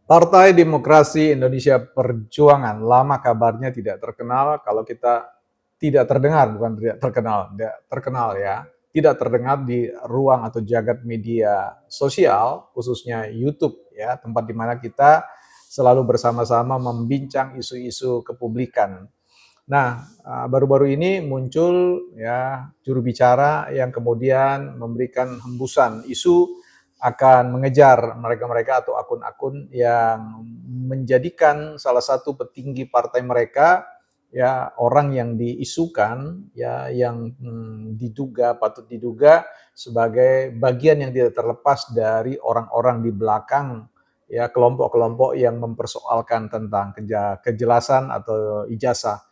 Partai Demokrasi Indonesia Perjuangan, lama kabarnya tidak terkenal kalau kita tidak terdengar, bukan tidak terkenal ya, tidak terdengar di ruang atau jagat media sosial, khususnya YouTube ya, tempat di mana kita selalu bersama-sama membincang isu-isu kepublikan. Nah, baru-baru ini muncul ya juru bicara yang kemudian memberikan hembusan isu akan mengejar mereka-mereka atau akun-akun yang menjadikan salah satu petinggi partai mereka ya orang yang diisukan ya yang patut diduga sebagai bagian yang tidak terlepas dari orang-orang di belakang ya kelompok-kelompok yang mempersoalkan tentang kejelasan atau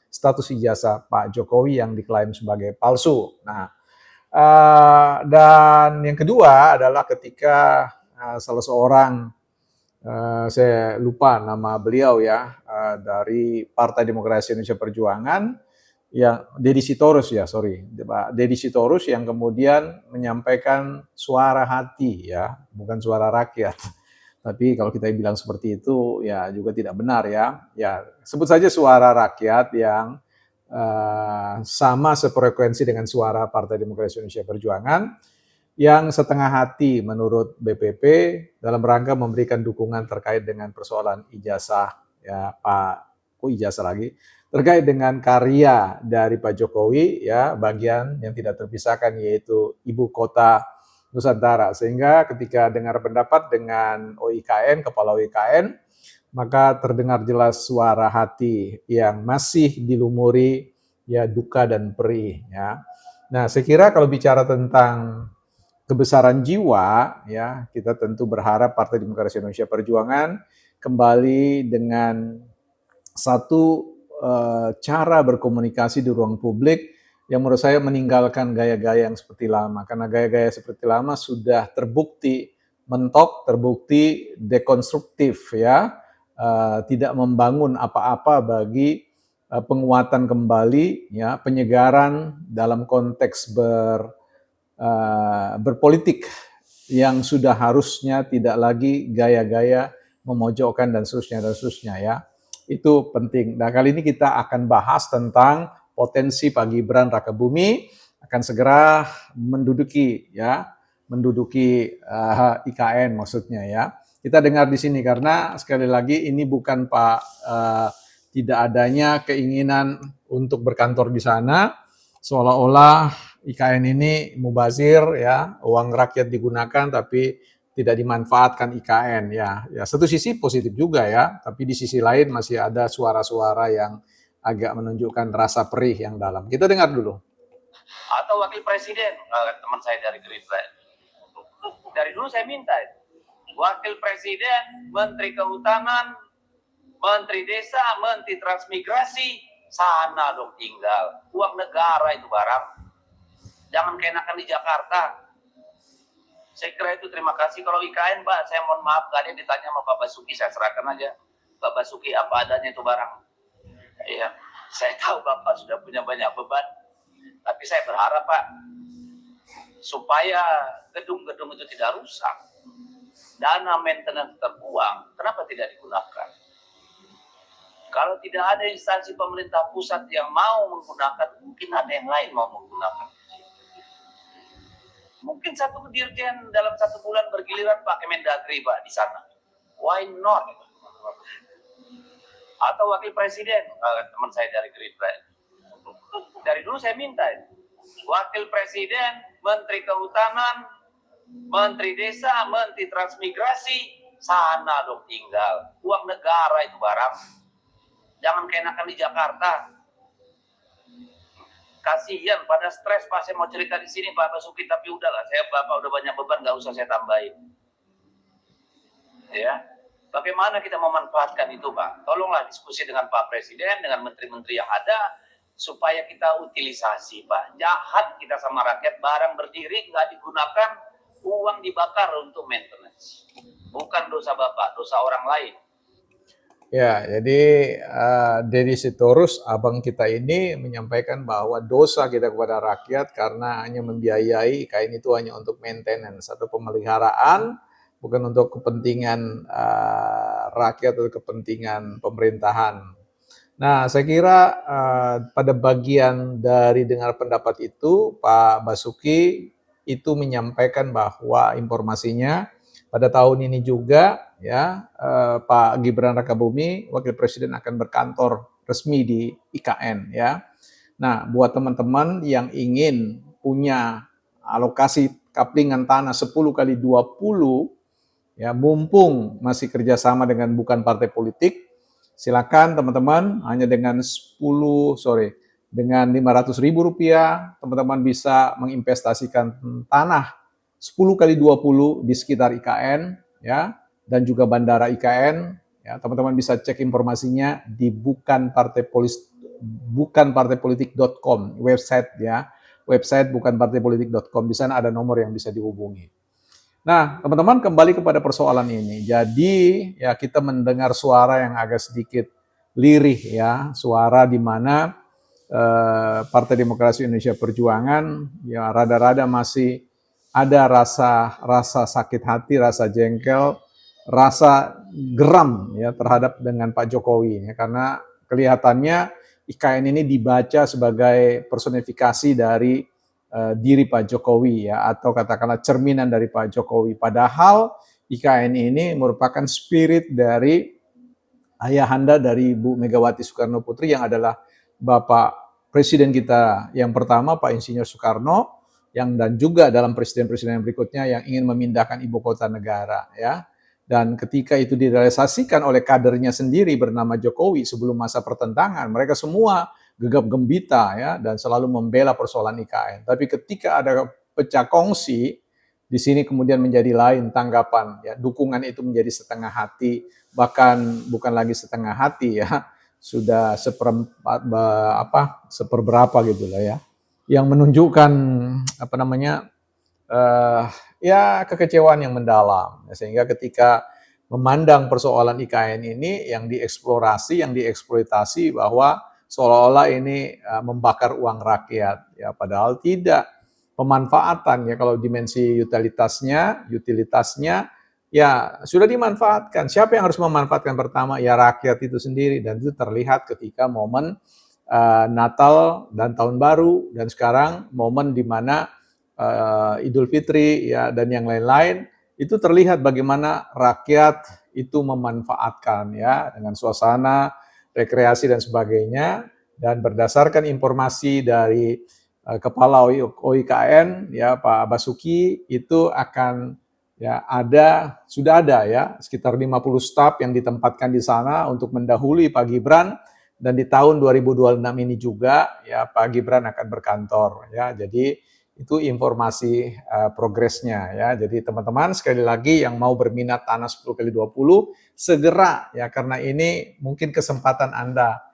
status ijazah Pak Jokowi yang diklaim sebagai palsu. Nah, dan yang kedua adalah ketika salah seorang, saya lupa nama beliau ya, dari Partai Demokrasi Indonesia Perjuangan, yang Deddy Sitorus ya, sorry, Pak Deddy Sitorus yang kemudian menyampaikan suara hati ya, bukan suara rakyat. Tapi kalau kita bilang seperti itu ya juga tidak benar ya. Ya sebut saja suara rakyat yang sama sefrekuensi dengan suara Partai Demokrasi Indonesia Perjuangan yang setengah hati menurut BPP dalam rangka memberikan dukungan terkait dengan persoalan ijazah ya ijazah lagi terkait dengan karya dari Pak Jokowi ya bagian yang tidak terpisahkan yaitu ibu kota Nusantara, sehingga ketika dengar pendapat dengan OIKN, kepala OIKN, maka terdengar jelas suara hati yang masih dilumuri ya duka dan perih ya. Nah, saya kira kalau bicara tentang kebesaran jiwa ya, kita tentu berharap Partai Demokrasi Indonesia Perjuangan kembali dengan satu cara berkomunikasi di ruang publik yang menurut saya meninggalkan gaya-gaya yang seperti lama, karena gaya-gaya seperti lama sudah terbukti mentok, terbukti dekonstruktif ya, tidak membangun apa-apa bagi penguatan kembali ya, penyegaran dalam konteks berpolitik yang sudah harusnya tidak lagi gaya-gaya memojokkan dan seterusnya ya. Itu penting. Nah, kali ini kita akan bahas tentang potensi Pak Gibran Rakabumi akan segera menduduki IKN maksudnya ya. Kita dengar di sini karena sekali lagi ini bukan tidak adanya keinginan untuk berkantor di sana, seolah-olah IKN ini mubazir ya, uang rakyat digunakan tapi tidak dimanfaatkan IKN ya. Ya satu sisi positif juga ya, tapi di sisi lain masih ada suara-suara yang agak menunjukkan rasa perih yang dalam. Kita dengar dulu. Atau wakil presiden, teman saya dari Gerindra. Dari dulu saya minta wakil presiden, menteri kehutanan, menteri desa, menteri transmigrasi, sana dong tinggal. Uang negara itu barang. Jangan keenakan di Jakarta. Saya kira itu terima kasih. Kalau IKN, Pak, saya mohon maaf, gak ada yang ditanya sama Pak Basuki, saya serahkan aja. Pak Basuki apa adanya itu barang. Iya, saya tahu Bapak sudah punya banyak beban. Tapi saya berharap, Pak, supaya gedung-gedung itu tidak rusak. Dana maintenance terbuang, kenapa tidak digunakan? Kalau tidak ada instansi pemerintah pusat yang mau menggunakan, mungkin ada yang lain mau menggunakan. Mungkin satu dirjen dalam 1 bulan bergiliran pakai Mendagri, Pak, di sana. Why not? Atau wakil presiden, teman saya dari Gerindra. Dari dulu saya minta wakil presiden, menteri kehutanan, menteri desa, menteri transmigrasi, sana dong tinggal. Uang negara itu barang. Jangan keenakan di Jakarta. Kasihan pada stres Pak, saya mau cerita di sini Pak Basuki, tapi udahlah, Bapak udah banyak beban, nggak usah saya tambahin. Ya, bagaimana kita memanfaatkan itu Pak? Tolonglah diskusi dengan Pak Presiden, dengan menteri-menteri yang ada, supaya kita utilisasi Pak. Jahat kita sama rakyat, barang berdiri nggak digunakan, uang dibakar untuk maintenance. Bukan dosa Bapak, dosa orang lain. Ya, jadi Deddy Sitorus, abang kita ini menyampaikan bahwa dosa kita kepada rakyat karena hanya membiayai IKN itu hanya untuk maintenance atau pemeliharaan, bukan untuk kepentingan rakyat atau kepentingan pemerintahan. Nah, saya kira pada bagian dari dengar pendapat itu, Pak Basuki itu menyampaikan bahwa informasinya pada tahun ini juga ya Pak Gibran Rakabuming Wakil Presiden akan berkantor resmi di IKN ya. Nah, buat teman-teman yang ingin punya alokasi kaplingan tanah 10 kali 20 ya, mumpung masih kerjasama dengan bukan partai politik, silakan teman-teman hanya dengan dengan 500.000 rupiah, teman-teman bisa menginvestasikan tanah 10 kali 20 di sekitar IKN, ya, dan juga bandara IKN. Ya, teman-teman bisa cek informasinya di bukanpartaipolitik.com, website ya, website bukanpartaipolitik.com. Di sana ada nomor yang bisa dihubungi. Nah, teman-teman kembali kepada persoalan ini. Jadi, ya kita mendengar suara yang agak sedikit lirih ya, suara di mana Partai Demokrasi Indonesia Perjuangan ya rada-rada masih ada rasa sakit hati, rasa jengkel, rasa geram ya terhadap dengan Pak Jokowi ya, karena kelihatannya IKN ini dibaca sebagai personifikasi dari diri Pak Jokowi ya, atau katakanlah cerminan dari Pak Jokowi. Padahal IKN ini merupakan spirit dari ayahanda dari Bu Megawati Soekarno Putri yang adalah Bapak Presiden kita yang pertama Pak Insinyur Soekarno, yang dan juga dalam presiden-presiden berikutnya yang ingin memindahkan ibu kota negara ya. Dan ketika itu direalisasikan oleh kadernya sendiri bernama Jokowi sebelum masa pertentangan, mereka semua gegap gembita ya dan selalu membela persoalan IKN. Tapi ketika ada pecah kongsi, di sini kemudian menjadi lain tanggapan ya, dukungan itu menjadi setengah hati, bahkan bukan lagi setengah hati ya, sudah seperberapa gitu lah ya, yang menunjukkan ya kekecewaan yang mendalam. Sehingga ketika memandang persoalan IKN ini yang dieksplorasi, yang dieksploitasi bahwa seolah-olah ini membakar uang rakyat, ya padahal tidak. Pemanfaatan ya kalau dimensi utilitasnya ya sudah dimanfaatkan. Siapa yang harus memanfaatkan pertama? Ya rakyat itu sendiri, dan itu terlihat ketika momen Natal dan Tahun Baru, dan sekarang momen di mana Idul Fitri ya dan yang lain-lain, itu terlihat bagaimana rakyat itu memanfaatkan ya dengan suasana rekreasi dan sebagainya. Dan berdasarkan informasi dari Kepala OIKN ya Pak Basuki, itu akan ya sudah ada ya sekitar 50 staf yang ditempatkan di sana untuk mendahului Pak Gibran, dan di tahun 2026 ini juga ya Pak Gibran akan berkantor ya. Jadi itu informasi progresnya ya. Jadi teman-teman sekali lagi yang mau berminat tanah 10 kali 20 segera ya, karena ini mungkin kesempatan Anda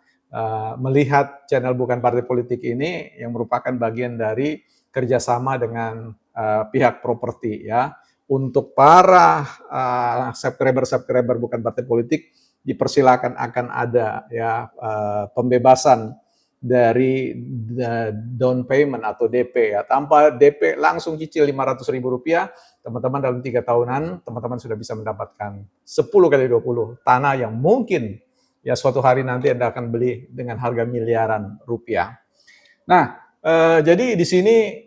melihat channel Bukan Partai Politik ini yang merupakan bagian dari kerjasama dengan pihak properti ya. Untuk para subscriber Bukan Partai Politik, dipersilakan akan ada ya pembebasan dari down payment atau DP ya. Tanpa DP langsung cicil Rp500.000, teman-teman dalam 3 tahunan teman-teman sudah bisa mendapatkan 10 kali 20 tanah yang mungkin ya suatu hari nanti Anda akan beli dengan harga miliaran rupiah. Nah, jadi di sini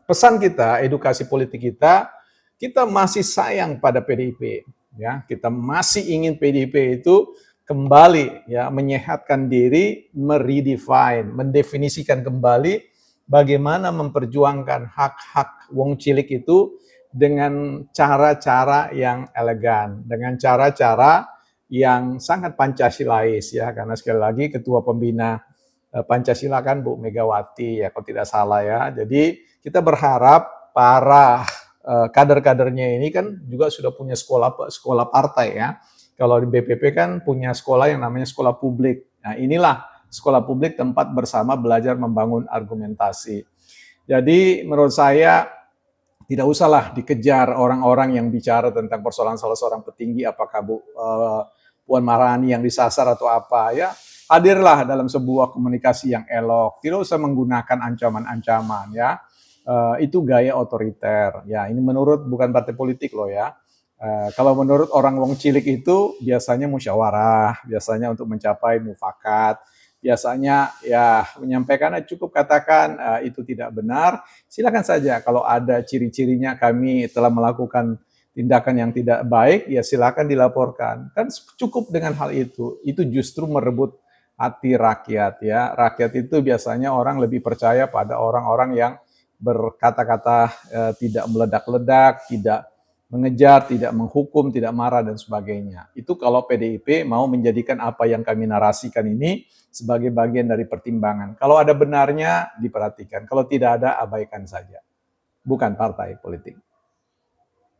pesan kita, edukasi politik kita masih sayang pada PDIP ya. Kita masih ingin PDIP itu kembali ya menyehatkan diri, meredefine, mendefinisikan kembali bagaimana memperjuangkan hak-hak wong cilik itu dengan cara-cara yang elegan, dengan cara-cara yang sangat Pancasilais ya, karena sekali lagi ketua pembina Pancasila kan Bu Megawati ya kalau tidak salah ya. Jadi kita berharap para kader-kadernya ini kan juga sudah punya sekolah partai ya. Kalau di BPP kan punya sekolah yang namanya sekolah publik. Nah, inilah sekolah publik tempat bersama belajar membangun argumentasi. Jadi menurut saya tidak usahlah dikejar orang-orang yang bicara tentang persoalan salah seorang petinggi, apakah Puan Maharani yang disasar atau apa ya. Hadirlah dalam sebuah komunikasi yang elok. Tidak usah menggunakan ancaman-ancaman ya. Itu gaya otoriter. Ya, ini menurut Bukan Partai Politik loh ya. Kalau menurut orang wong cilik itu biasanya musyawarah, biasanya untuk mencapai mufakat, biasanya ya menyampaikan cukup katakan itu tidak benar, silakan saja kalau ada ciri-cirinya kami telah melakukan tindakan yang tidak baik, ya silakan dilaporkan. Kan cukup dengan hal itu justru merebut hati rakyat ya. Rakyat itu biasanya orang lebih percaya pada orang-orang yang berkata-kata tidak meledak-ledak, tidak mengejar, tidak menghukum, tidak marah, dan sebagainya. Itu kalau PDIP mau menjadikan apa yang kami narasikan ini sebagai bagian dari pertimbangan. Kalau ada benarnya, diperhatikan. Kalau tidak ada, abaikan saja. Bukan partai politik.